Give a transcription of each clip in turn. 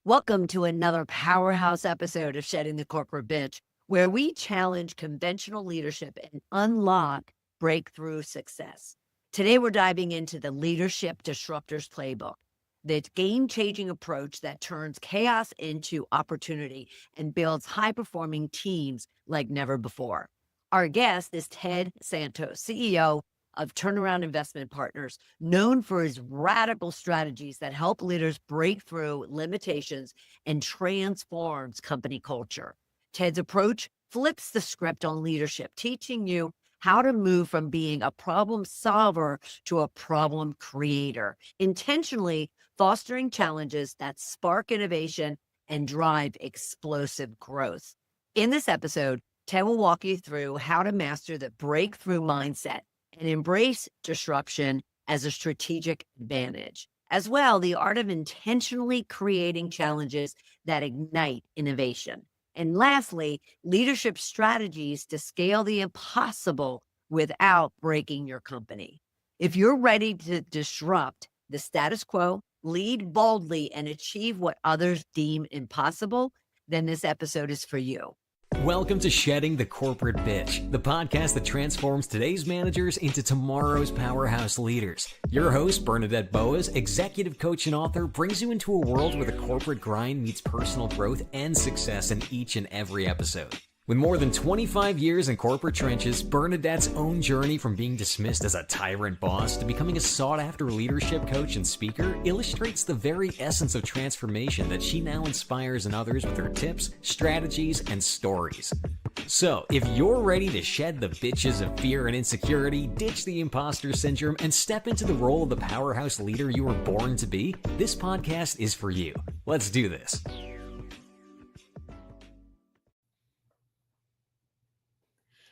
Welcome to another powerhouse episode of Shedding the Corporate Bitch, where we challenge conventional leadership and unlock breakthrough success. Today, we're diving into the Leadership Disruptors Playbook, the game-changing approach that turns chaos into opportunity and builds high-performing teams like never before. Our guest is Ted Santos, CEO of Turnaround Investment Partners, known for his radical strategies that help leaders break through limitations and transforms company culture. Ted's approach flips the script on leadership, teaching you how to move from being a problem solver to a problem creator, intentionally fostering challenges that spark innovation and drive explosive growth. In this episode, Ted will walk you through how to master the breakthrough mindset and embrace disruption as a strategic advantage. As well, the art of intentionally creating challenges that ignite innovation. And lastly, leadership strategies to scale the impossible without breaking your company. If you're ready to disrupt the status quo, lead boldly, and achieve what others deem impossible, then this episode is for you. Welcome to Shedding the Corporate Bitch, the podcast that transforms today's managers into tomorrow's powerhouse leaders. Your host, Bernadette Boas, executive coach and author, brings you into a world where the corporate grind meets personal growth and success in each and every episode. With more than 25 years in corporate trenches, Bernadette's own journey from being dismissed as a tyrant boss to becoming a sought-after leadership coach and speaker illustrates the very essence of transformation that she now inspires in others with her tips, strategies, and stories. So, if you're ready to shed the bitches of fear and insecurity, ditch the imposter syndrome, and step into the role of the powerhouse leader you were born to be, this podcast is for you. Let's do this.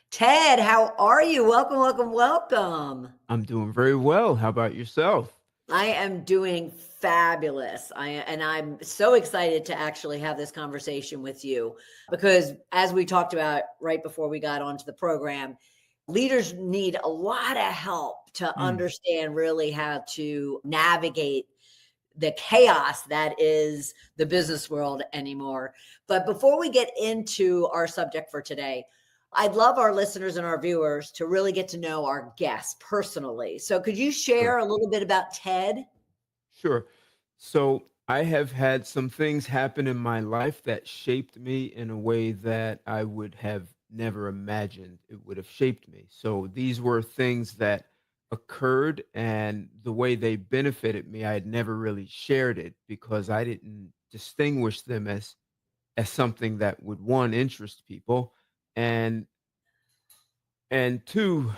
Ted, how are you? Welcome, welcome, welcome. I'm doing very well. How about yourself? I am doing fabulous. I'm so excited to actually have this conversation with you because as we talked about right before we got onto the program, leaders need a lot of help to understand really how to navigate the chaos that is the business world anymore. But before we get into our subject for today, I'd love our listeners and our viewers to really get to know our guests personally. So could you share Sure. a little bit about Ted? Sure. So I have had some things happen in my life that shaped me in a way that I would have never imagined it would have shaped me. So these were things that occurred, and the way they benefited me, I had never really shared it because I didn't distinguish them as something that would, one, interest people, and two,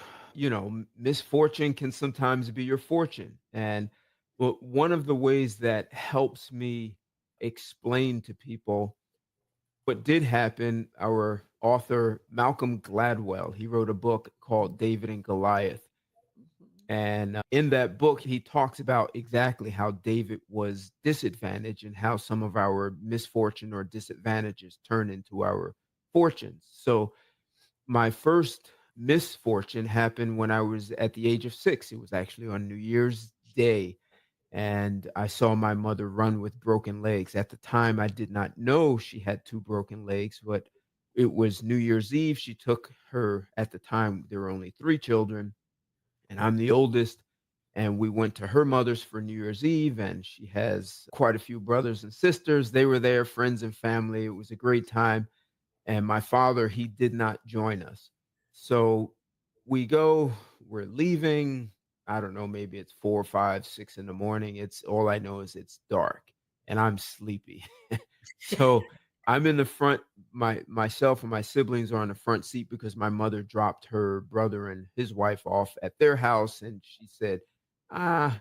misfortune can sometimes be your fortune. And well, one of the ways that helps me explain to people what did happen, our author Malcolm Gladwell, he wrote a book called David and Goliath. And in that book, he talks about exactly how David was disadvantaged and how some of our misfortune or disadvantages turn into our fortunes. So my first misfortune happened when I was at the age of 6. It was actually on New Year's Day, and I saw my mother run with broken legs. At the time, I did not know she had 2 broken legs, but it was New Year's Eve. She took her at the time, there were only 3 children, and I'm the oldest, and we went to her mother's for New Year's Eve, and she has quite a few brothers and sisters. They were there, friends and family. It was a great time. And my father, he did not join us. So we go, we're leaving. I don't know, maybe it's 4, 5, 6 in the morning. It's all I know is it's dark and I'm sleepy. So I'm in the front, myself and my siblings are on the front seat because my mother dropped her brother and his wife off at their house. And she said, ah,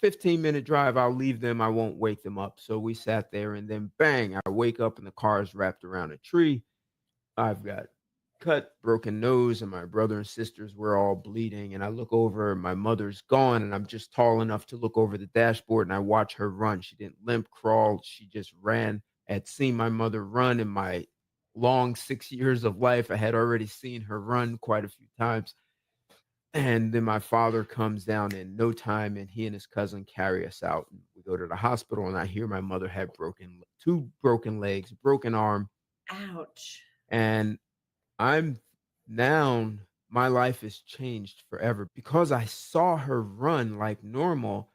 15-minute drive, I'll leave them. I won't wake them up. So we sat there and then bang, I wake up and the car is wrapped around a tree. I've got cut, broken nose, and my brother and sisters were all bleeding. And I look over, and my mother's gone, and I'm just tall enough to look over the dashboard, and I watch her run. She didn't limp, crawl, she just ran. I had seen my mother run in my long 6 years of life. I had already seen her run quite a few times. And then my father comes down in no time, and he and his cousin carry us out. And we go to the hospital, and I hear my mother had two broken legs, broken arm, Ouch. and I'm now my life has changed forever because I saw her run like normal.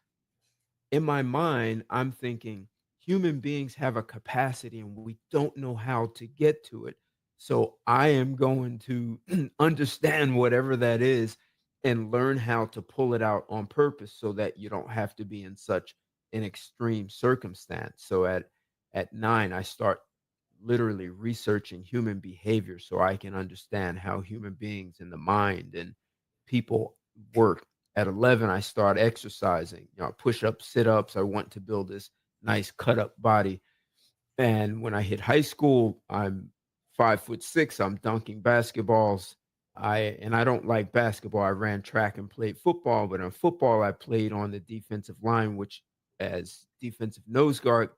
In my mind, I'm thinking human beings have a capacity and we don't know how to get to it. So I am going to understand whatever that is and learn how to pull it out on purpose so that you don't have to be in such an extreme circumstance. So at 9, I start literally researching human behavior so I can understand how human beings and the mind and people work. At 11, I start exercising, push ups, sit ups. I want to build this nice cut up body. And when I hit high school, I'm 5'6". I'm dunking basketballs. I don't like basketball. I ran track and played football, but in football, I played on the defensive line, which as defensive nose guard,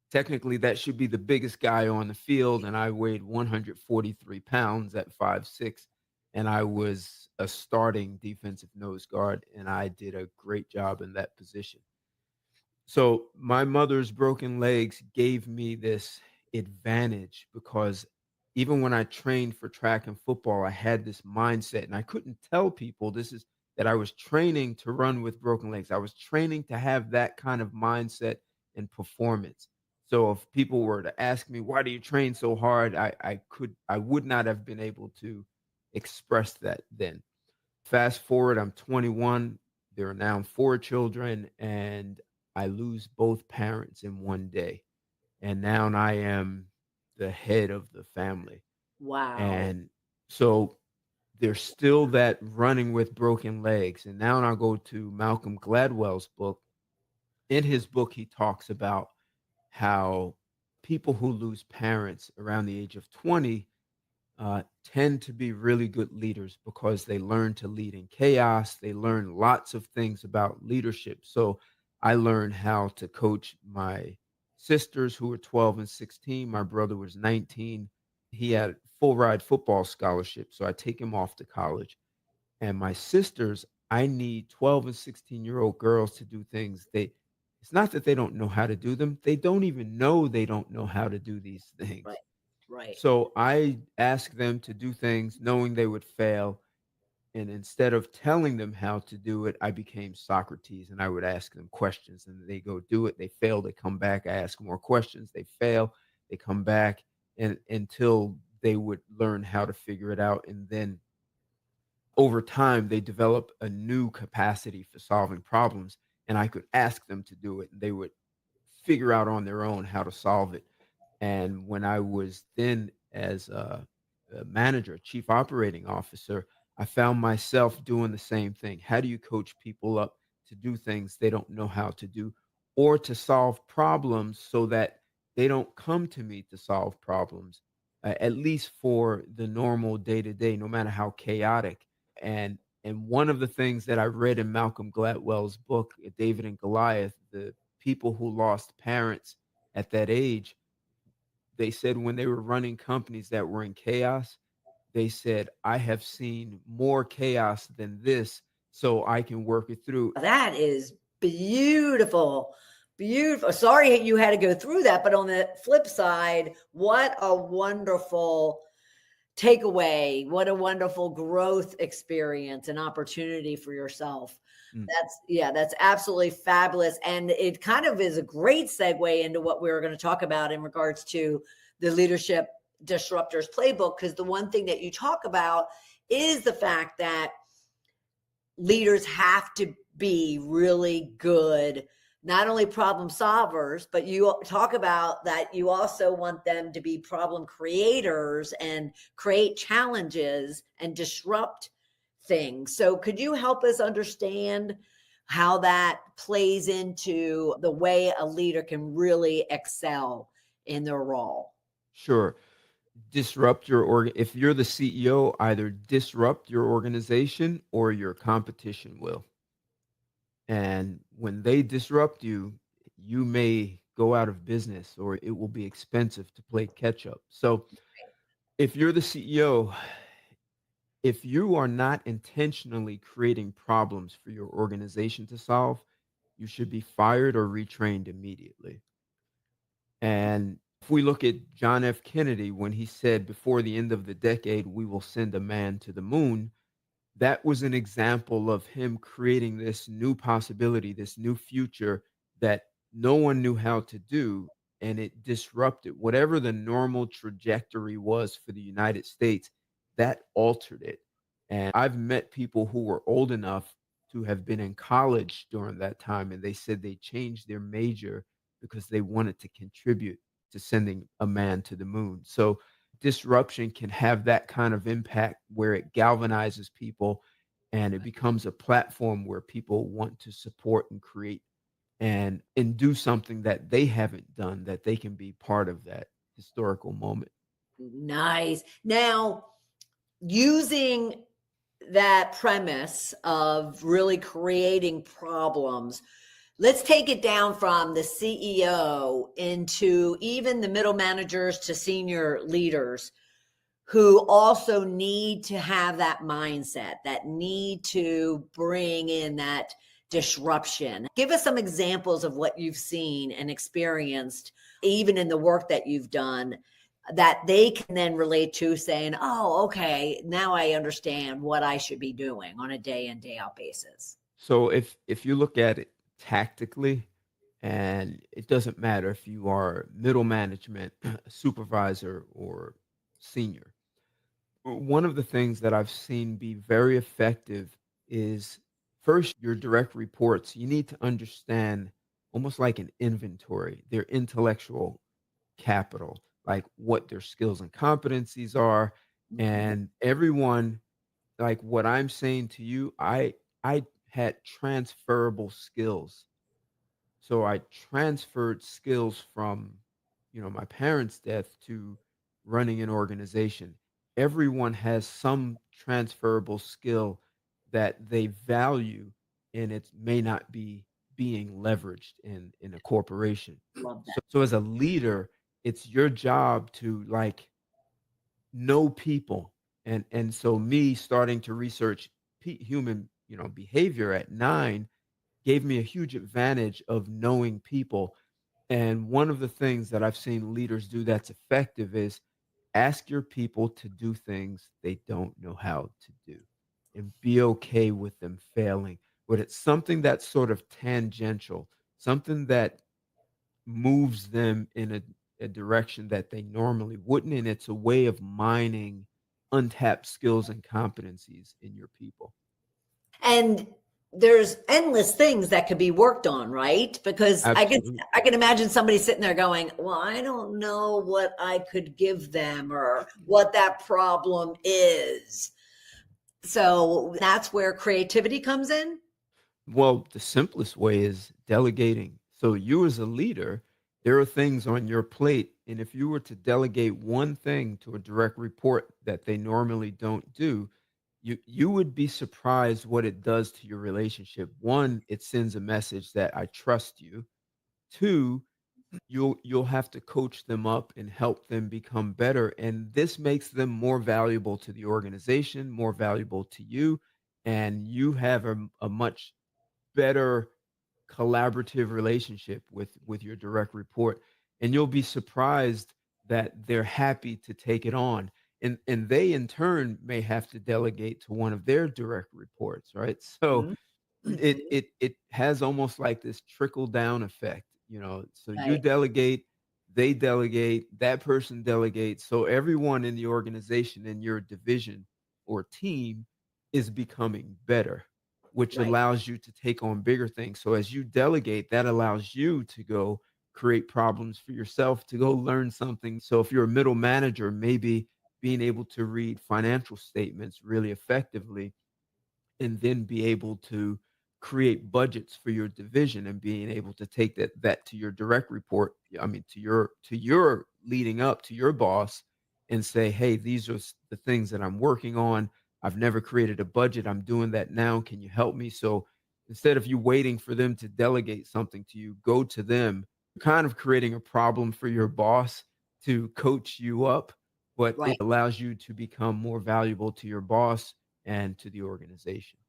technically that should be the biggest guy on the field. And I weighed 143 pounds at 5'6". And I was a starting defensive nose guard, and I did a great job in that position. So my mother's broken legs gave me this advantage because even when I trained for track and football, I had this mindset, and I couldn't tell people this is that I was training to run with broken legs. I was training to have that kind of mindset and performance. So if people were to ask me, why do you train so hard? I would not have been able to express that then. Fast forward, I'm 21. There are now 4 children, and I lose both parents in one day. And now I am the head of the family. Wow. And so there's still that running with broken legs. And now I'll go to Malcolm Gladwell's book. In his book, he talks about how people who lose parents around the age of 20 tend to be really good leaders because they learn to lead in chaos. They learn lots of things about leadership. So I learned how to coach my sisters who were 12 and 16. My brother was 19. He had full ride football scholarship. So I take him off to college. And my sisters, I need 12 and 16-year-old girls to do things. It's not that they don't know how to do them. They don't even know they don't know how to do these Right. things. Right. So I asked them to do things knowing they would fail. And instead of telling them how to do it, I became Socrates and I would ask them questions and they go do it. They fail, they come back. I ask more questions. They fail, they come back and until they would learn how to figure it out. And then over time, they develop a new capacity for solving problems. And I could ask them to do it and they would figure out on their own how to solve it. And when I was then as a manager, chief operating officer, I found myself doing the same thing. How do you coach people up to do things they don't know how to do or to solve problems so that they don't come to me to solve problems, at least for the normal day to day, no matter how chaotic. And one of the things that I read in Malcolm Gladwell's book, David and Goliath, the people who lost parents at that age, they said when they were running companies that were in chaos, they said, I have seen more chaos than this, so I can work it through. That is beautiful. Beautiful. Sorry you had to go through that, but on the flip side, what a wonderful takeaway. What a wonderful growth experience and opportunity for yourself. Mm, That's absolutely fabulous. And it kind of is a great segue into what we were going to talk about in regards to the leadership disruptors playbook. Because the one thing that you talk about is the fact that leaders have to be really good, not only problem solvers, but you talk about that you also want them to be problem creators and create challenges and disrupt things. So could you help us understand how that plays into the way a leader can really excel in their role? sure. Disrupt your if you're the CEO, either disrupt your organization or your competition will. And when they disrupt you, you may go out of business or it will be expensive to play catch up. So if you're the CEO, If you are not intentionally creating problems for your organization to solve, you should be fired or retrained immediately. And if we look at John F. Kennedy, when he said, before the end of the decade, we will send a man to the moon, that was an example of him creating this new possibility, this new future that no one knew how to do. And it disrupted whatever the normal trajectory was for the United States, that altered it. And I've met people who were old enough to have been in college during that time, and they said they changed their major because they wanted to contribute to sending a man to the moon. So disruption can have that kind of impact where it galvanizes people and it becomes a platform where people want to support and create and do something that they haven't done, that they can be part of that historical moment. Nice. Now, using that premise of really creating problems, let's take it down from the CEO into even the middle managers to senior leaders who also need to have that mindset, that need to bring in that disruption. Give us some examples of what you've seen and experienced, even in the work that you've done, that they can then relate to, saying, oh, okay, now I understand what I should be doing on a day in, day out basis. So if you look at it tactically, and it doesn't matter if you are middle management, supervisor, or senior, one of the things that I've seen be very effective is, first, your direct reports. You need to understand, almost like an inventory, their intellectual capital, like what their skills and competencies are. Mhm. And everyone, like what I'm saying to you, I had transferable skills. So I transferred skills from, my parents' death to running an organization. Everyone has some transferable skill that they value, and it may not be being leveraged in a corporation. Love So as a leader, it's your job to, like, know people. And so me starting to research human, behavior at 9 gave me a huge advantage of knowing people. And one of the things that I've seen leaders do that's effective is ask your people to do things they don't know how to do and be okay with them failing. But it's something that's sort of tangential, something that moves them in a direction that they normally wouldn't. And it's a way of mining untapped skills and competencies in your people. and there's endless things that could be worked on, right? Because Absolutely. I can imagine somebody sitting there going, well, I don't know what I could give them or what that problem is. So that's where creativity comes in. Well, the simplest way is delegating. So, you as a leader, there are things on your plate. And if you were to delegate one thing to a direct report that they normally don't do, you would be surprised what it does to your relationship. One, it sends a message that I trust you. Two, you'll have to coach them up and help them become better. And this makes them more valuable to the organization, more valuable to you. And you have a much better collaborative relationship with your direct report, and you'll be surprised that they're happy to take it on, and they in turn may have to delegate to one of their direct reports, right? So Mhm. it has almost like this trickle down effect, so you Right, delegate, they delegate, that person delegates, so everyone in the organization, in your division or team, is becoming better, which right. allows you to take on bigger things. So as you delegate, that allows you to go create problems for yourself, to go learn something. So if you're a middle manager, maybe being able to read financial statements really effectively and then be able to create budgets for your division and being able to take that to your direct report, I mean, to your leading up to your boss, and say, hey, these are the things that I'm working on. I've never created a budget, I'm doing that now, can you help me? So instead of you waiting for them to delegate something to you, go to them, kind of creating a problem for your boss to coach you up. but it Right. allows you to become more valuable to your boss and to the organization.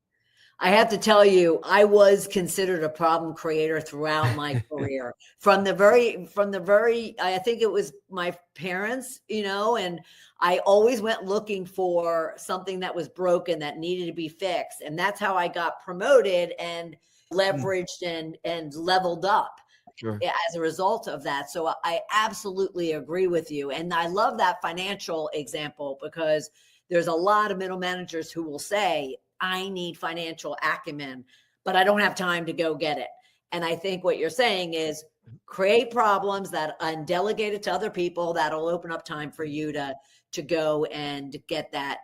I have to tell you, I was considered a problem creator throughout my career. From the very I think it was my parents, and I always went looking for something that was broken that needed to be fixed. And that's how I got promoted and Mm, leveraged and leveled up sure. as a result of that. So I absolutely agree with you. And I love that financial example because there's a lot of middle managers who will say, I need financial acumen, but I don't have time to go get it. And I think what you're saying is create problems that and delegate it to other people that'll open up time for you to go and get that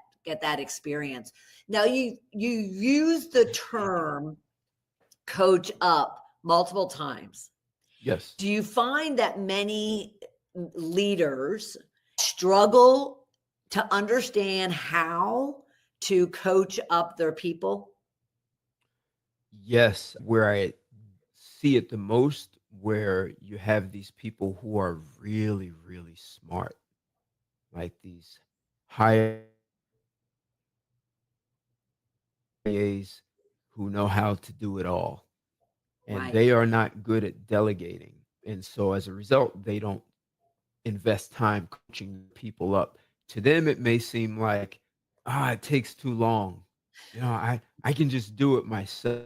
experience. Now you use the term coach up multiple times. Yes. Do you find that many leaders struggle to understand how to coach up their people? Yes, where I see it the most, where you have these people who are really, really smart, like these high A's who know how to do it all, and Right. they are not good at delegating. And so as a result, they don't invest time coaching people up. To them, it may seem like, it takes too long. I can just do it myself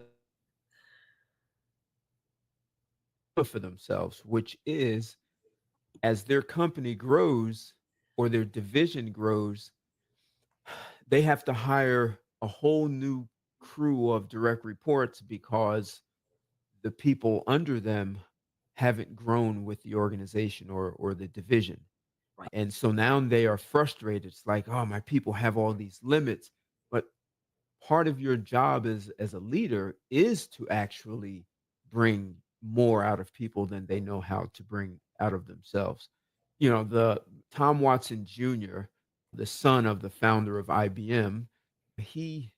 for themselves, which is as their company grows or their division grows, they have to hire a whole new crew of direct reports because the people under them haven't grown with the organization or the division. Right. And so now they are frustrated. It's like, oh, my people have all these limits. But part of your job as a leader is to actually bring more out of people than they know how to bring out of themselves. The Tom Watson Jr., the son of the founder of IBM, he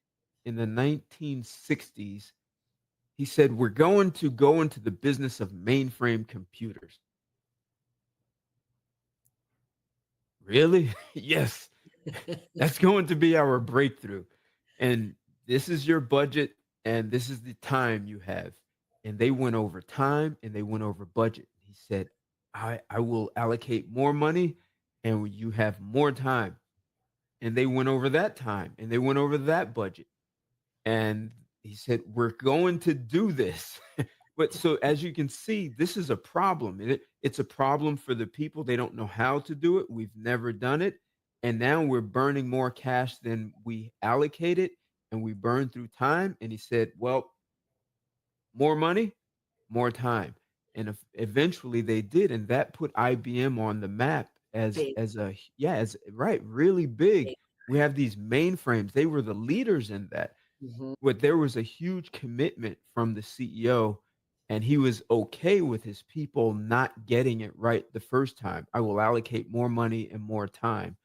in the 1960s, he said, we're going to go into the business of mainframe computers. Really? Yes. That's going to be our breakthrough. And this is your budget and this is the time you have. And they went over time and they went over budget. He said, I will allocate more money and you have more time. And they went over that time and they went over that budget. And he said, we're going to do this. But so as you can see, this is a problem. It's a problem for the people. They don't know how to do it. We've never done it. And now we're burning more cash than we allocated and we burn through time. And he said, well, more money, more time. And eventually they did. And that put IBM on the map Big, as a, yeah, as right, really big. big. We have these mainframes. They were the leaders in that, Mhm. but there was a huge commitment from the CEO, and he was okay with his people not getting it right the first time. I will allocate more money and more time.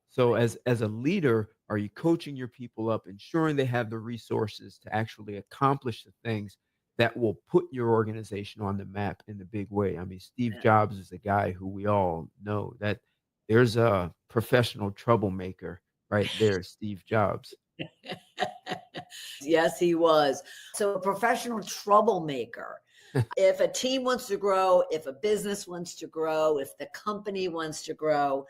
So Right. as a leader, are you coaching your people up, ensuring they have the resources to actually accomplish the things that will put your organization on the map in the big way? I mean, Steve Jobs is a guy who we all know that there's a professional troublemaker right there, Steve Jobs. Yes, he was. So a professional troublemaker. If a team wants to grow, if a business wants to grow, if the company wants to grow,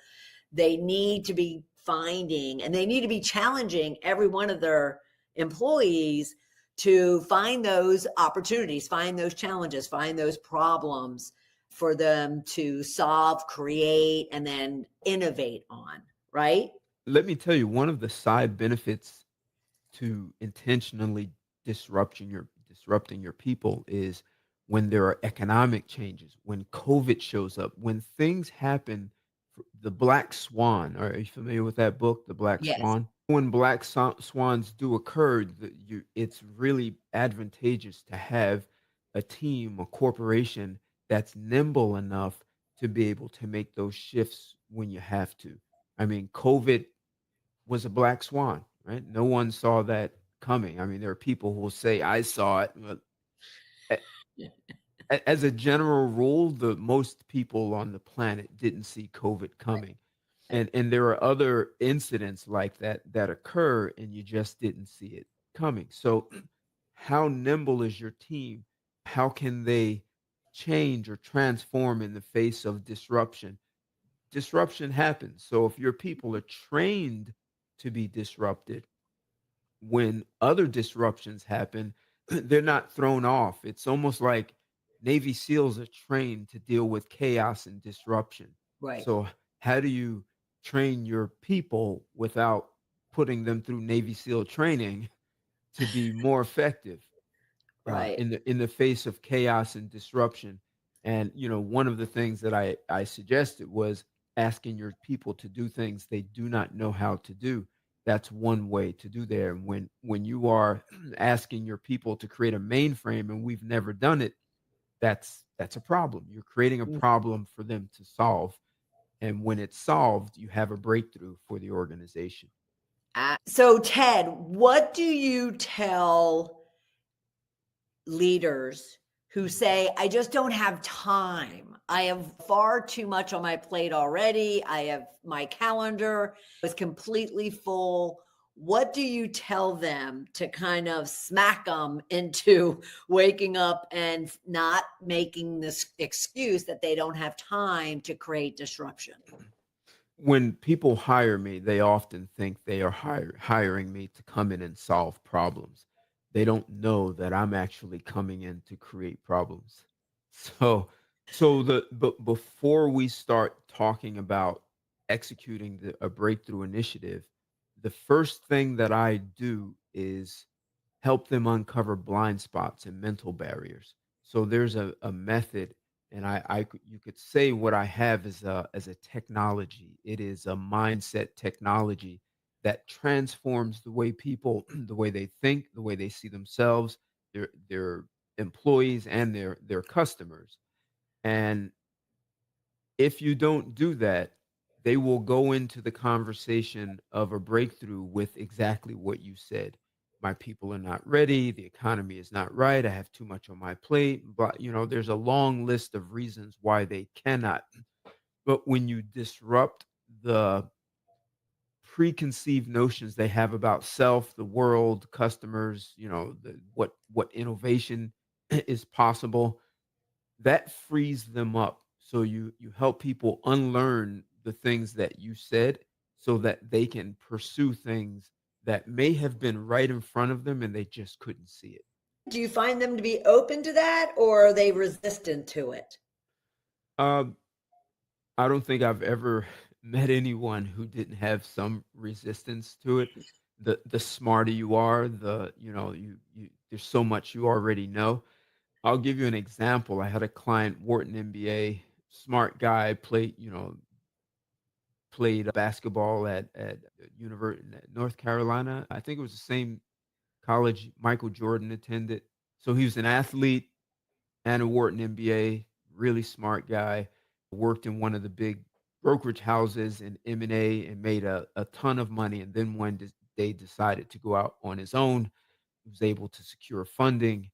they need to be finding and they need to be challenging every one of their employees to find those opportunities, find those challenges, find those problems for them to solve, create, and then innovate on, right? Let me tell you, one of the side benefits to intentionally disrupting your people is when there are economic changes, when COVID shows up, when things happen. The Black Swan. Are you familiar with that book, The Black Yes. Swan? When black swans do occur, it's really advantageous to have a team, a corporation that's nimble enough to be able to make those shifts when you have to. I mean, COVID was a black swan, right? No one saw that coming. I mean, there are people who will say, I saw it. But as a general rule, the most people on the planet didn't see COVID coming. And there are other incidents like that that occur and you just didn't see it coming. So how nimble is your team? How can they change or transform in the face of disruption? Disruption happens. So if your people are trained to be disrupted, when other disruptions happen, they're not thrown off. It's almost like Navy SEALs are trained to deal with chaos and disruption. Right. So, how do you train your people without putting them through Navy SEAL training to be more effective? Right. In the face of chaos and disruption. And one of the things that I suggested was asking your people to do things they do not know how to do. That's one way to do there. And when you are asking your people to create a mainframe and we've never done it, that's a problem. You're creating a Mm. problem for them to solve. And when it's solved, you have a breakthrough for the organization. So, Ted, what do you tell leaders who say, I just don't have time? I have far too much on my plate already. I have my calendar is completely full. What do you tell them to kind of smack them into waking up and not making this excuse that they don't have time to create disruption? When people hire me, they often think they are hiring me to come in and solve problems. They don't know that I'm actually coming in to create problems. So, but before we start talking about executing a breakthrough initiative, the first thing that I do is help them uncover blind spots and mental barriers. So there's a method, and you could say what I have is a technology. It is a mindset technology that transforms the way people, the way they think, the way they see themselves, their employees, and their customers. And if you don't do that, they will go into the conversation of a breakthrough with exactly what you said. My people are not ready. The economy is not right. I have too much on my plate. But, there's a long list of reasons why they cannot. But when you disrupt the preconceived notions they have about self, the world, customers, what innovation is possible, that frees them up. So you help people unlearn the things that you said so that they can pursue things that may have been right in front of them and they just couldn't see it. Do you find them to be open to that or are they resistant to it? Um, I don't think I've ever met anyone who didn't have some resistance to it. The smarter you are, you there's so much you already know. I'll give you an example. I had a client, Wharton MBA, smart guy, played basketball at University North Carolina. I think it was the same college Michael Jordan attended. So he was an athlete and a Wharton MBA, really smart guy. Worked in one of the big brokerage houses in M&A and made a ton of money. And then one day decided to go out on his own. He was able to secure funding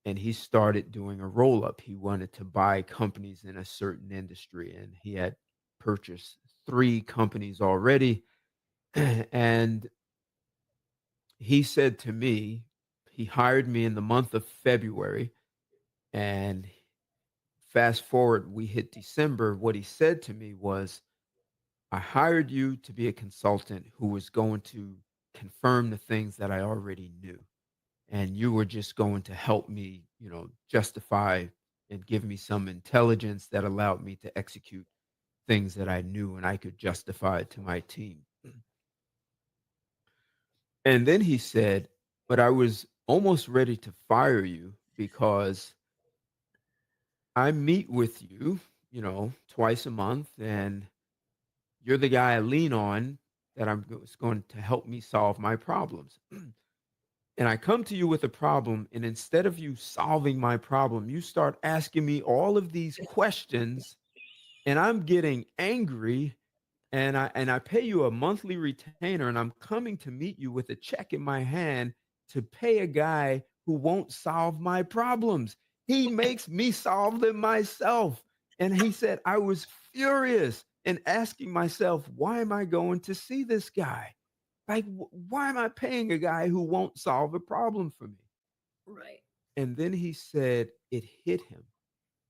and he started doing a roll up. He wanted to buy companies in a certain industry, and he had purchased three companies already. And he said to me, he hired me in the month of February. And fast forward, we hit December. What he said to me was, I hired you to be a consultant who was going to confirm the things that I already knew. And you were just going to help me, justify and give me some intelligence that allowed me to execute things that I knew and I could justify to my team. And then he said, but I was almost ready to fire you because I meet with you, twice a month, and you're the guy I lean on that is going to help me solve my problems. And I come to you with a problem, and instead of you solving my problem, you start asking me all of these questions, and I'm getting angry. And I pay you a monthly retainer, and I'm coming to meet you with a check in my hand to pay a guy who won't solve my problems. He makes me solve them myself. And he said, I was furious. and asking myself, why am I going to see this guy? Like, why am I paying a guy who won't solve a problem for me? Right. And then he said it hit him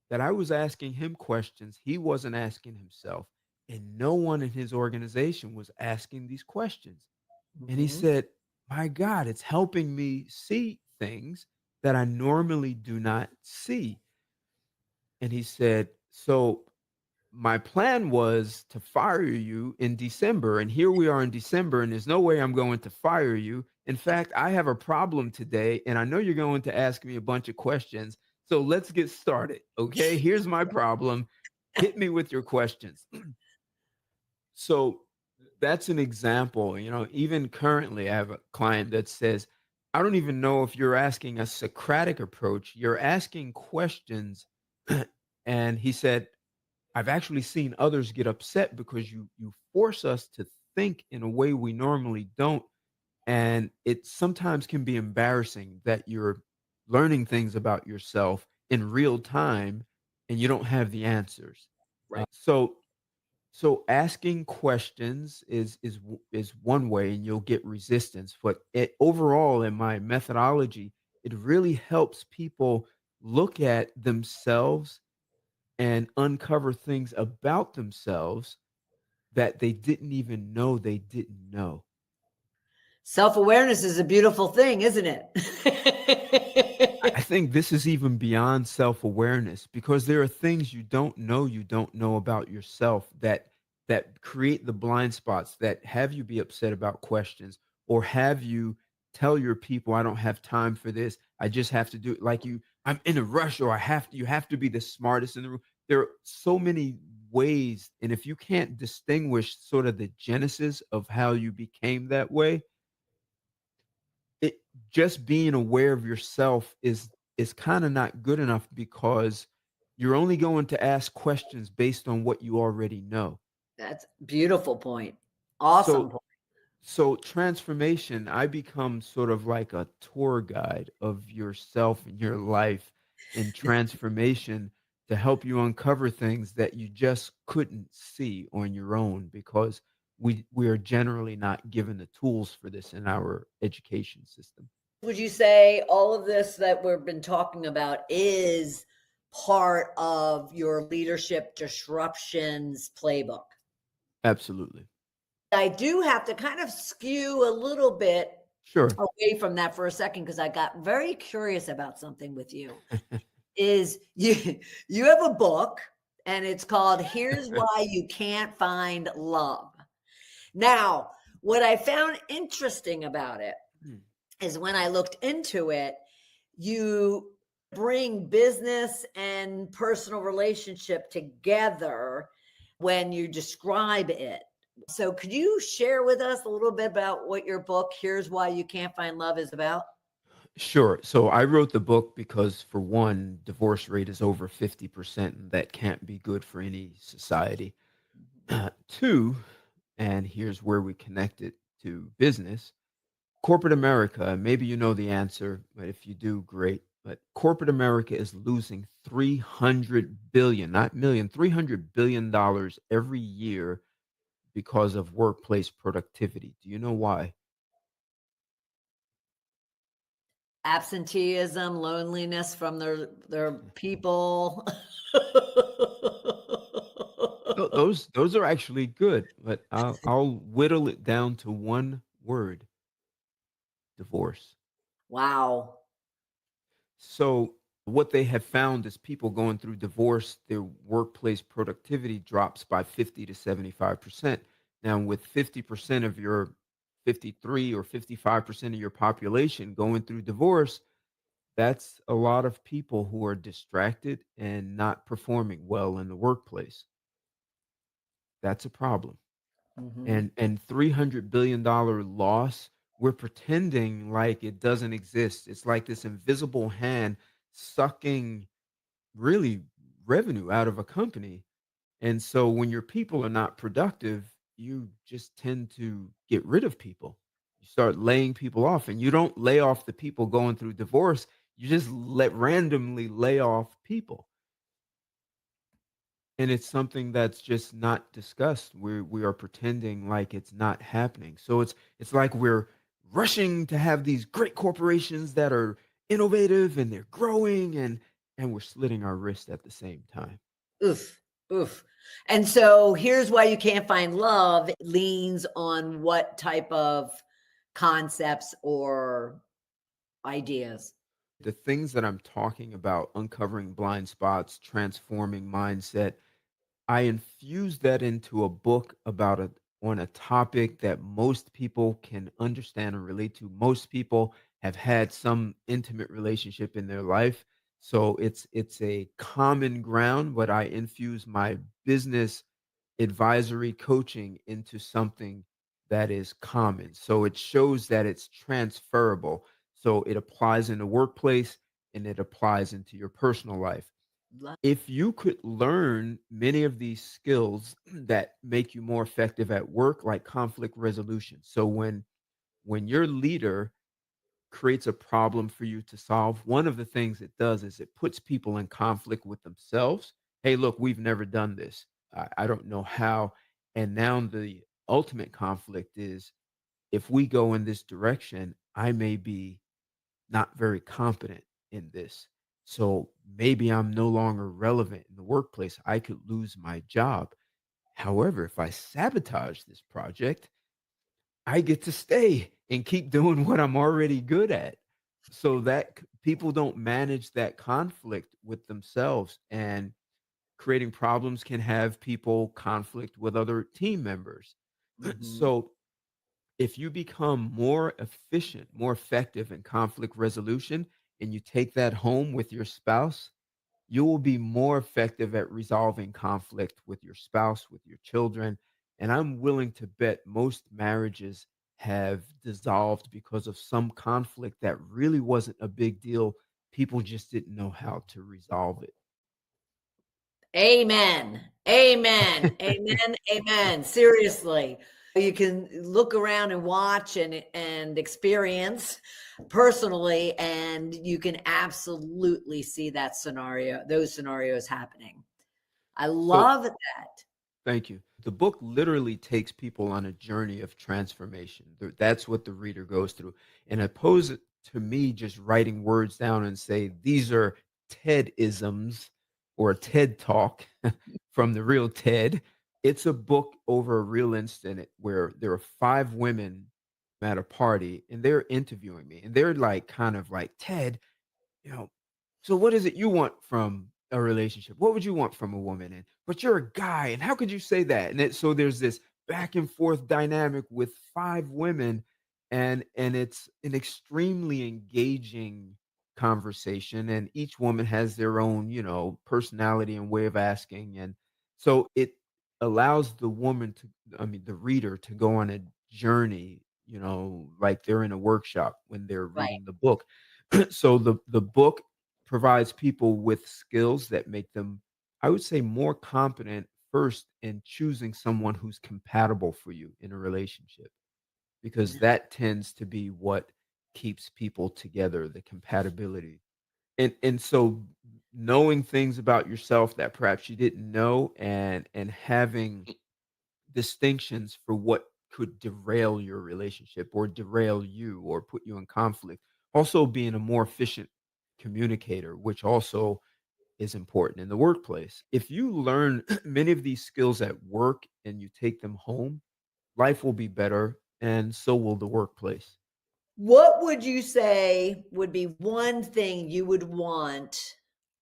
that I was asking him questions he wasn't asking himself, and no one in his organization was asking these questions. And he Mhm. said, my God, it's helping me see things that I normally do not see. And he said, so my plan was to fire you in December. And here we are in December, and there's no way I'm going to fire you. In fact, I have a problem today, and I know you're going to ask me a bunch of questions. So let's get started. Okay. Here's my problem. Hit me with your questions. So that's an example. Even currently, I have a client that says, I don't even know if you're asking a Socratic approach. You're asking questions. And he said, I've actually seen others get upset because you force us to think in a way we normally don't, and it sometimes can be embarrassing that you're learning things about yourself in real time and you don't have the answers. Right. So asking questions is one way, and you'll get resistance. But overall, in my methodology, it really helps people look at themselves and uncover things about themselves that they didn't even know they didn't know. Self-awareness is a beautiful thing, isn't I it? think this is even beyond self-awareness, because there are things you don't know about yourself that create the blind spots that have you be upset about questions, or have you tell your people, I don't have time for this. I just have to do it, like, I'm in a rush, or you have to be the smartest in the room. There are so many ways, and if you can't distinguish sort of the genesis of how you became that way, it just being aware of yourself is kind of not good enough, because you're only going to ask questions based on what you already know. That's a beautiful point. Awesome So point. so transformation, I become sort of like a tour guide of yourself and your life in transformation, to help you uncover things that you just couldn't see on your own, because we are generally not given the tools for this in our education system. Would you say all of this that we've been talking about is part of your leadership disruptions playbook? Absolutely. I do have to kind of skew a little bit Sure. away from that for a second because I got very curious about something with you. Is you you have a book and it's called Here's Why You Can't Find Love. Now, what I found interesting about it Mm. is when I looked into it, you bring business and personal relationship together when you describe it. So, could you share with us a little bit about what your book, Here's Why You Can't Find Love, is about? Sure. So I wrote the book because, for one, divorce rate is over 50%, and that can't be good for any society. Two, and here's where we connect it to business. Corporate America, maybe you know the answer, but if you do, great. But corporate America is losing 300 billion, not million, $300 billion every year because of workplace productivity. Do you know why? Absenteeism, loneliness from their people. Those are actually good, but I'll whittle it down to one word: divorce. Wow. So what they have found is, people going through divorce, their workplace productivity drops by 50 to 75%. Now, with 50% of your 53 or 55% of your population going through divorce, that's a lot of people who are distracted and not performing well in the workplace. That's a problem. Mhm. And $300 billion loss, we're pretending like it doesn't exist. It's like this invisible hand sucking, really, revenue out of a company. And so when your people are not productive, you just tend to get rid of people. You start laying people off, and you don't lay off the people going through divorce. You just let randomly lay off people. And it's something that's just not discussed. We are pretending like it's not happening. So it's like we're rushing to have these great corporations that are innovative and they're growing, and we're slitting our wrist at the same time. Oof, oof. And so here's why you can't find love. It leans on what type of concepts or ideas? The things that I'm talking about, uncovering blind spots, transforming mindset, I infused that into a book about a on a topic that most people can understand and relate to. Most people have had some intimate relationship in their life. So it's a common ground, but I infuse my business advisory coaching into something that is common. So it shows that it's transferable. So it applies in the workplace and it applies into your personal life. Lo If you could learn many of these skills that make you more effective at work, like conflict resolution. So when your leader creates a problem for you to solve, one of the things it does is it puts people in conflict with themselves. Hey, look, we've never done this. I don't know how. And now the ultimate conflict is, if we go in this direction, I may be not very competent in this. So maybe I'm no longer relevant in the workplace. I could lose my job. However, if I sabotage this project, I get to stay and keep doing what I'm already good at. So that people don't manage that conflict with themselves, and creating problems can have people conflict with other team members. Mhm. So if you become more efficient, more effective in conflict resolution, and you take that home with your spouse, you will be more effective at resolving conflict with your spouse, with your children. And I'm willing to bet most marriages have dissolved because of some conflict that really wasn't a big deal. People just didn't know how to resolve Amen. Amen. it. Amen. Amen. Seriously. You can look around and watch and experience personally, and you can absolutely see that scenario, those scenarios happening. I So love that. thank you. The book literally takes people on a journey of transformation. That's what the reader goes through. And opposed to me just writing words down and say, these are TED isms or a TED talk from the real TED. It's a book over a real incident where there are five women at a party and they're interviewing me. And they're like, kind of like, Ted, you know, so what is it you want from a relationship? What would you want from a woman? And but you're a guy, and how could you say that? And so there's this back and forth dynamic with five women, and it's an extremely engaging conversation. And each woman has their own, personality and way of asking. And so it allows the woman to, I mean, the reader to go on a journey, like they're in a workshop when they're Right. reading the book. So the book provides people with skills that make them, I would say, more competent first in choosing someone who's compatible for you in a relationship, because that tends to be what keeps people together, the compatibility. And so knowing things about yourself that perhaps you didn't know, and having distinctions for what could derail your relationship or derail you or put you in conflict. Also, being a more efficient communicator, which also is important in the workplace. If you learn many of these skills at work and you take them home, life will be better and so will the workplace. What would you say would be one thing you would want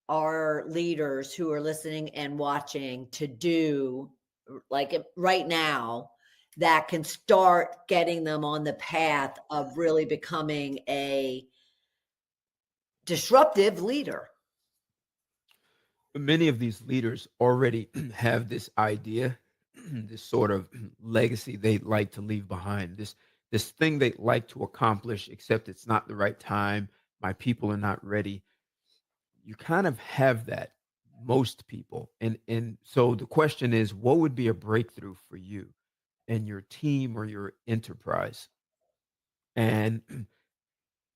our leaders who are listening and watching to do, like right now, that can start getting them on the path of really becoming a disruptive leader? Many of these leaders already have this idea, this sort of legacy they'd like to leave behind, this thing they'd like to accomplish, except it's not the right time. My people are not ready. You kind of have that, most people. And so the question is, what would be a breakthrough for you and your team or your enterprise? And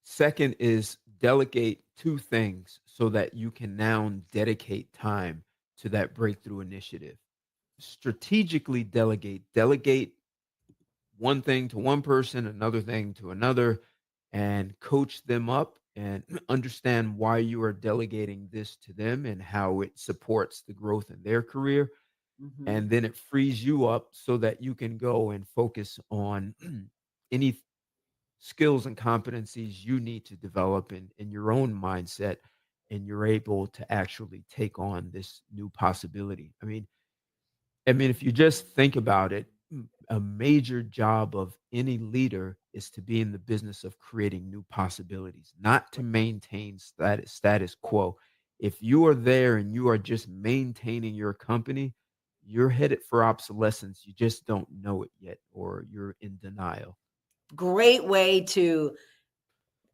second is delegate two things so that you can now dedicate time to that breakthrough initiative. Strategically delegate one thing to one person, another thing to another, and coach them up and understand why you are delegating this to them and how it supports the growth in their career. Mhm. And then it frees you up so that you can go and focus on any skills and competencies you need to develop in your own mindset, and you're able to actually take on this new possibility. I mean, if you just think about it, a major job of any leader is to be in the business of creating new possibilities, not to maintain status quo. If you are there and you are just maintaining your company, you're headed for obsolescence. You just don't know it yet, or you're in denial. Great way to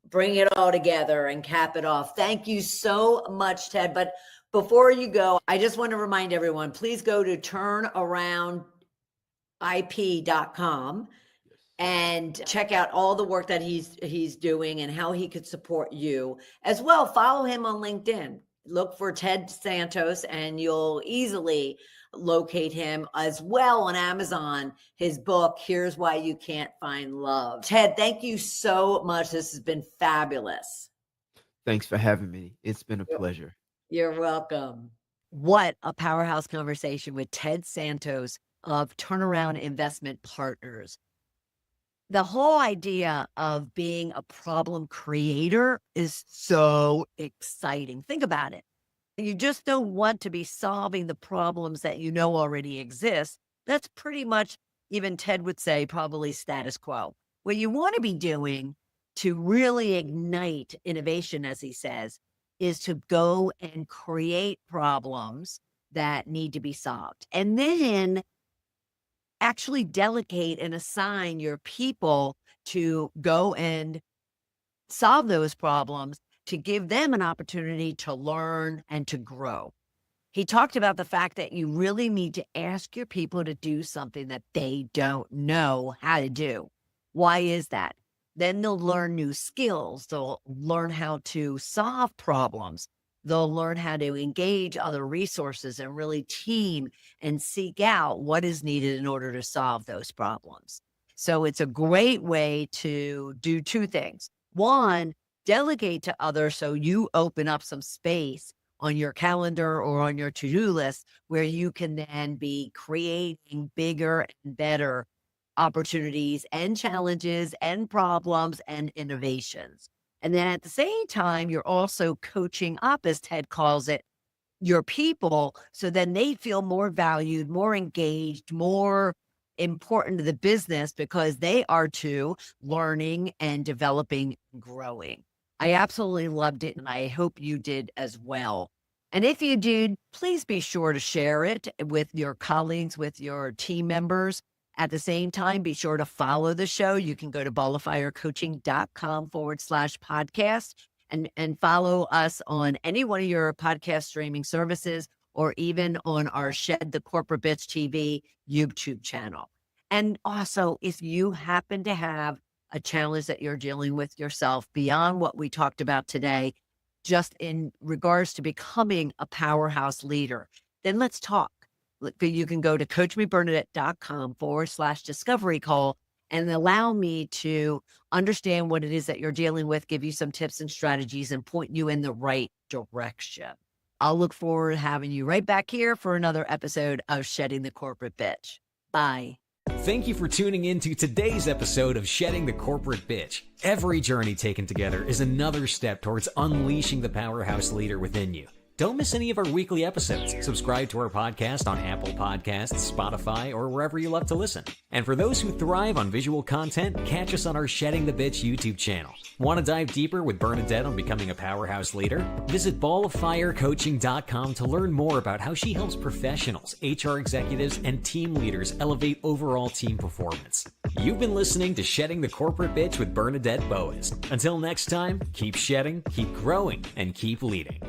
bring it all together and cap it off. Thank you so much, Ted. But before you go, I just want to remind everyone, please go to turnaroundip.com Yes. and check out all the work that he's doing and how he could support you as well. Follow him on LinkedIn. Look for Ted Santos and you'll easily locate him as well on Amazon. His book, Here's Why You Can't Find Love. Ted, thank you so much. This has been fabulous. Thanks for having me. It's been a pleasure. You're welcome. What a powerhouse conversation with Ted Santos of Turnaround Investment Partners. The whole idea of being a problem creator is so exciting. Think about it. You just don't want to be solving the problems that you know already exist. That's pretty much, even Ted would say, probably status quo. What you want to be doing to really ignite innovation, as he says, is to go and create problems that need to be solved. And then actually delegate and assign your people to go and solve those problems, to give them an opportunity to learn and to grow. He talked about the fact that you really need to ask your people to do something that they don't know how to do. Why is that? Then they'll learn new skills. They'll learn how to solve problems. They'll learn how to engage other resources and really team and seek out what is needed in order to solve those problems. So it's a great way to do two things. One, delegate to others so you open up some space on your calendar or on your to-do list where you can then be creating bigger and better opportunities and challenges and problems and innovations. And then at the same time, you're also coaching up, as Ted calls it, your people so then they feel more valued, more engaged, more important to the business because they are too learning and developing and growing. I absolutely loved it, and I hope you did as well. And if you did, please be sure to share it with your colleagues, with your team members. At the same time, be sure to follow the show. You can go to balloffirecoaching.com/podcast and follow us on any one of your podcast streaming services or even on our Shed the Corporate Bitch TV YouTube channel. And also, if you happen to have a challenge that you're dealing with yourself beyond what we talked about today, just in regards to becoming a powerhouse leader, then let's talk. You can go to coachmebernadette.com/discovery call and allow me to understand what it is that you're dealing with, give you some tips and strategies, and point you in the right direction. I'll look forward to having you right back here for another episode of Shedding the Corporate Bitch. Bye. Thank you for tuning in to today's episode of Shedding the Corporate Bitch. Every journey taken together is another step towards unleashing the powerhouse leader within you. Don't miss any of our weekly episodes. Subscribe to our podcast on Apple Podcasts, Spotify, or wherever you love to listen. And for those who thrive on visual content, catch us on our Shedding the Bitch YouTube channel. Want to dive deeper with Bernadette on becoming a powerhouse leader? Visit balloffirecoaching.com to learn more about how she helps professionals, HR executives, and team leaders elevate overall team performance. You've been listening to Shedding the Corporate Bitch with Bernadette Boas. Until next time, keep shedding, keep growing, and keep leading.